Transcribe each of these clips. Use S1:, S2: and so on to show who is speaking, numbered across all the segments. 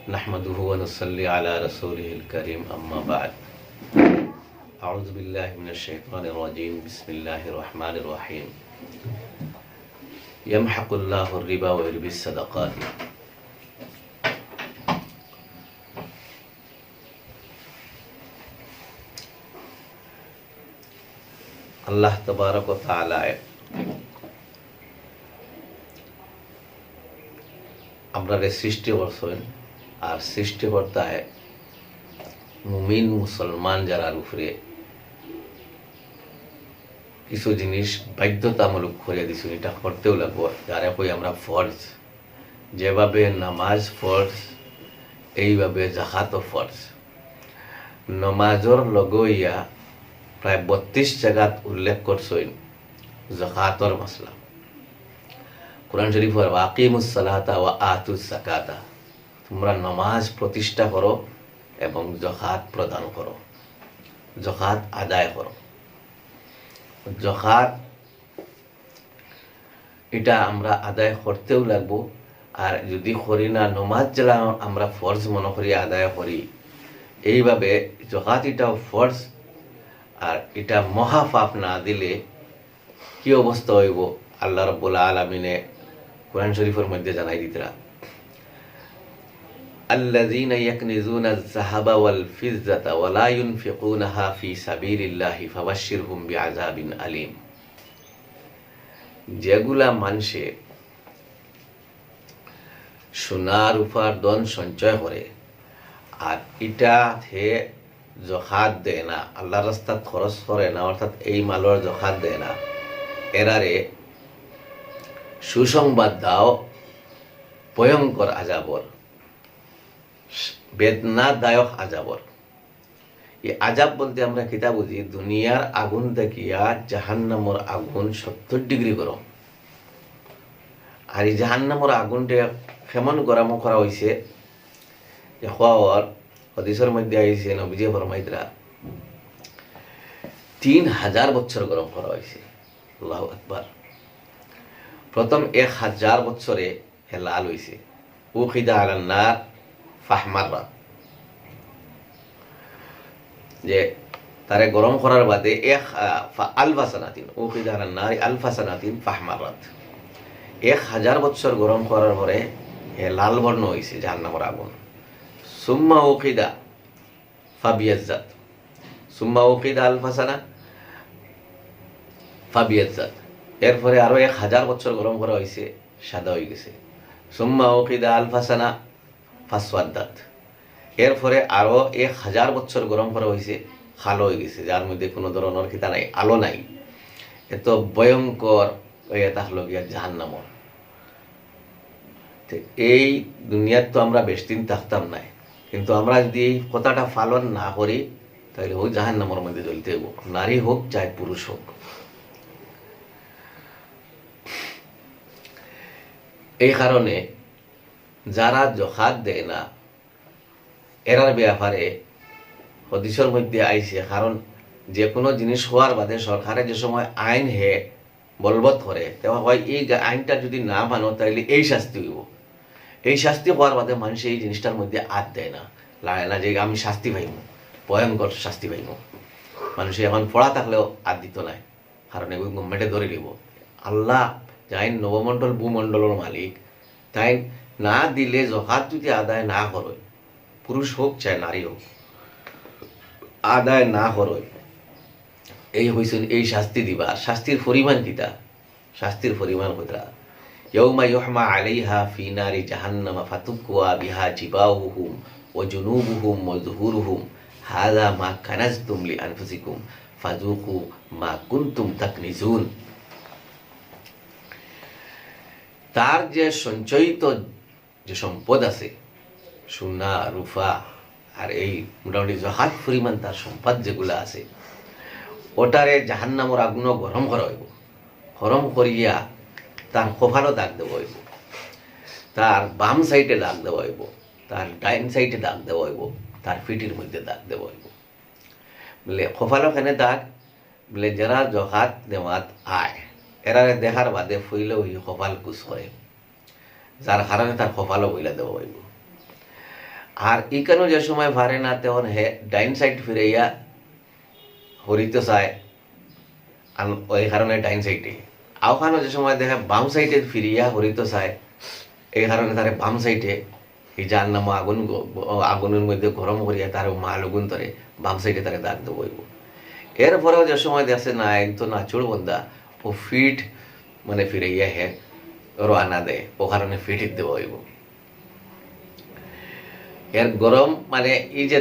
S1: नहमदुहु व नुसल्ली अला रसूलिहिल करीम अम्मा बाद अऊज़ु बिल्लाहि मिनश शैतानिर रजीम बिस्मिल्लाहिर रहमानिर रहीम यमहकुल्लाहु रिबा व युरबिस सदक़ात। अल्लाह तबारक व तआला আমরা সৃষ্টি করছেন আর সৃষ্টিকর্তায় মুমিন মুসলমান যারার উপরে কিছু জিনিস বাধ্যতামূলক করে দিছেন, এটা করতেও লাগবো। যারা কই আমরা ফরজ, যেভাবে নামাজ ফরজ এইভাবে জাকাতও ফরজ। নমাজর লগইয়া প্রায় 32 জায়গাত উল্লেখ করছেন জাকাতর মসলা। কুরআন শরীফ আর আকিমুস সালাতা ওয়া আতুস যাকাতা, তোমরা নামাজ প্রতিষ্ঠা করো এবং যাকাত প্রদান করো, যাকাত আদায় করো। যাকাত এটা আমরা আদায় করতেও লাগবো। আর যদি করি না, নামাজ যারা আমরা ফরজ মনে করি আদায় করি, এইভাবে যাকাত এটাও ফরজ। আর এটা মহাপাপ না দিলে কি অবস্থা হইব আল্লাহ রাব্বুল আলামিনে কুরআন শরীফের মধ্যে জানাই দিতরা, আল্লাযীনা ইয়াকনিজুনা আয-যাহাবা ওয়াল ফিজ্জাতা ওয়া লা ইউনফিকুনাহা ফি সাবিলিল্লাহি ফাবাশশিরহুম বিআযাবিন আলীম। যেগুলা মানুষে সোনা রূপার ধন সঞ্চয় করে আর এটা হে যাকাত দেয় না, আল্লাহর রাস্তায় খরচ করে না, অর্থাৎ এই মালের যাকাত দেয় না, এরারে সুসংবাদ দাও ভয়ঙ্কর আযাবর, বেদনাদায়ক আযাবর। এই আযাব বলতে আমরা কিতা বুঝি? দুনিয়ার আগুন দেখিয়া জাহান্নামের আগুন 70 ডিগ্রি গরম। আর এই জাহান্নামের আগুনটা কেমন গরম করা হয়েছে, হাদিসের মধ্যে আইছে নবীজি ফরমাইতরা 3000 বছর গরম করা হয়েছে। আল্লাহু আকবার। প্রথম 1000 বছরে লাল হয়েছে। উখিদা আলান নার ফাহমাররাত, যে তারে গরম করার বাদে আলফা সানাতিন, উখিদা আলান নার আলফা সানাতিন ফাহমাররাত, 1000 বছর গরম করার পরে লাল বর্ণ হয়েছে জাহান্নামের আগুন। সুম্মা উখিদা ফাবিয়াজ্জাত, সুম্মা উখিদা আলফা সানা ফাবিয়াজ্জাত, এরপরে আরো 1000 বছর গরম করা হয়েছে, সাদা হয়ে গেছে। সুম্মা উখিদা আলফা সানা ফাসওয়াদ্দাত, এরপরে আরো 1000 বছর গরম করা হয়েছে, কালো হয়ে গেছে, যার মধ্যে কোনো ধরনের খিতা নাই, আলো নাই। এত ভয়ঙ্কর হয়ে থাকলো গিয়া জাহান্নাম। এই দুনিয়ার তো আমরা বেশ দিন থাকতাম নাই, কিন্তু আমরা যদি এই কথাটা পালন না করি তাহলে ওই জাহান্নামের মধ্যে জ্বলতে হইব, নারী হোক চাই পুরুষ হোক। এই কারণে যারা যাকাত দেয় না এরার ব্যাপারে হাদিসের মধ্যে আইছে, কারণ যে কোনো জিনিস হওয়ার বাদে সরকারে যে সময় আইন বলবৎ করে, তেমন হয় এই আইনটা যদি না মানো তাহলে এই শাস্তি হইব। এই শাস্তি হওয়ার বাদে মানুষ এই জিনিসটার মধ্যে আদ দেয় না, লাগে না যে আমি শাস্তি পাইব, ভয়ঙ্কর শাস্তি পাইব। মানুষ এখন পড়া থাকলেও আদ দিত নাই, কারণ এগুলো গভর্নমেন্টে ধরে নিব। আল্লাহ যাই নবমণ্ডল ভূমণ্ডলের মালিক, তাই না দিলে যাকাত যদি আদায় না করে, পুরুষ হোক চাই নারী হোক, আদায় না করে, এই হইছেন এই শাস্তি দিবা। শাস্তির পরিমাণ কিতা? শাস্তির পরিমাণ কতটা? ইয়াউমা ইউহমা আলাইহা ফি নারি জাহান্নাম ফাতুকওয়া বিহা জিবাহুহুম ওয়া জুনুবুহুম ওয়া যুহুরুহুম হাযা মা কানাজতুম লিআনফুসিকুম ফাযুকু মা কুনতুম তাকনিজুন। তার যে সঞ্চয়িত যে সম্পদ আছে, সোনা রূপা আর এই মোটামুটি যাকাত পরিমাণ তার সম্পদ যেগুলো আছে, ওটারে জাহান্নামের আগুন গরম করা হইব। গরম করিয়া তার কপালও দাগ দেওয়া হইব, তার বাম সাইডে দাগ দেওয়া হইব, তার ডাইন সাইডে দাগ দেওয়া হইব, তার পিঠির মধ্যে দাগ দেওয়া হইব। বলে কপালও খানে দাগ, বলে যারা যাকাত দেওয়াত আয় এরারে দেখার বাদে ফুইলেও কপাল কুচ করে, যার কারণে তার কপালও বইলা দেওয়া হইব। আর ইকানো যে সময় পারে না তখন হে ডাইন সাইড ফিরাইয়া হরিতে চায়, ওই কারণে ডাইন সাইডে। আওখানো যে সময় দেখে বাম সাইডে ফিরিয়া হরিতে চায়, এই কারণে তারে বাম সাইডে এই যার নাম আগুনের মধ্যে গরম করিয়া তার মাল আগুন ধরে বাম সাইডে তাকে দাগ দেবো। এরপরেও যে সময় দেখছে না একদম নাচুর বন্ধা, ও ফিট মানে ফিরাইয়া হে রানা দেয়, ও কারণে ফিট দেবো হইব। এর গরম মানে এই যে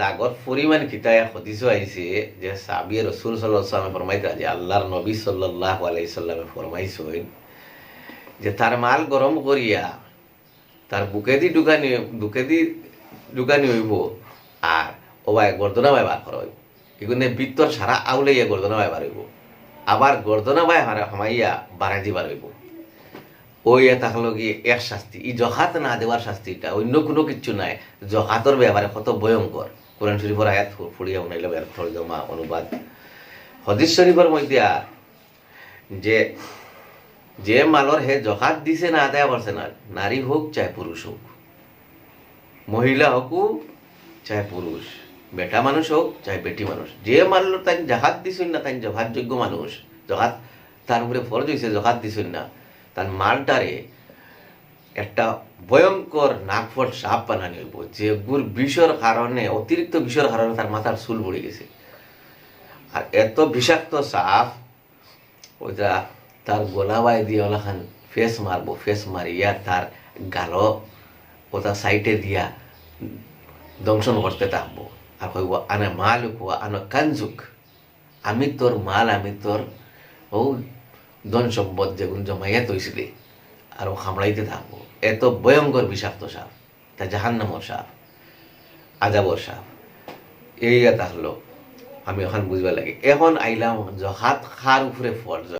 S1: দাগর পরিমাণ কিতায় হদিস আইছে যে সাবিয়ে রসুল সাল্লাল্লাহু আলাইহি ওয়াসাল্লাম ফরমাইতা যে আল্লাহর নবী সাল্লাল্লাহু আলাইহি সাল্লামে ফরমাইছেন যে তার মাল গরম করিয়া তার বুকেদি ঢুকানি হইব, আর ওবাই গর্দনা বাই বার করা হইব। এগুলো বৃত্তর সারা আউলাইয়া গর্দনা বাই বার হইব, আবার গর্দনা বাই হামাইয়া বাড়াই দিবার হইব। ওই থাকলো কি এক শাস্তি, এই জখাত না দেওয়ার শাস্তিটা অন্য কোনো কিচ্ছু নাই। জখাতর ব্যাপারে কত ভয়ঙ্কর, কোরআন শরীফের আয়াত ফুড়িয়া উনাইলাম এর তর্জমা অনুবাদ। হাদিস শরীফের মধ্যে যে যে মালর হে জখাত দিছে না আদায় করছে না, নারী হোক চাই পুরুষ হোক, মহিলা হোক চাই পুরুষ, বেটা মানুষ হোক চাই বেটি মানুষ, যে মালর তাই জাহাত দিছেন না তাই জহাতযোগ্য মানুষ, জহাত তার উপরে ফরজ হয়েছে, জহাত দিছেন না তার মালটারে একটা ভয়ঙ্কর নাকফট সাপ বানানি হইব, যে গুর বিষর কারণে, অতিরিক্ত বিষর কারণে তার মাথার চুল পড়ে গেছে। আর এত বিষাক্ত সাপ ওইটা তার গোলাবাই দিয়ে ওলাখান ফেস মারবো, ফেস মারিয়া তার গালো ওটা সাইটে দিয়া দংশন করতে থাকবো। আর কইব আনে মালুক আনো কানজুক, আমি তোর মাল, আমি তোর ও ধন সম্পদ যেগুলো জমাইয়া তৈছিলি, আর ও খামড়াইতে থাকবো। এত ভয়ঙ্কর বিষাক্ত সাপ, তা জাহান্নামর সাপ, আজাবর সাপ। এই থাকলো আমি এখন বুঝবার লাগে। এখন আইলাম জহাত খার উপরে ফর্জ।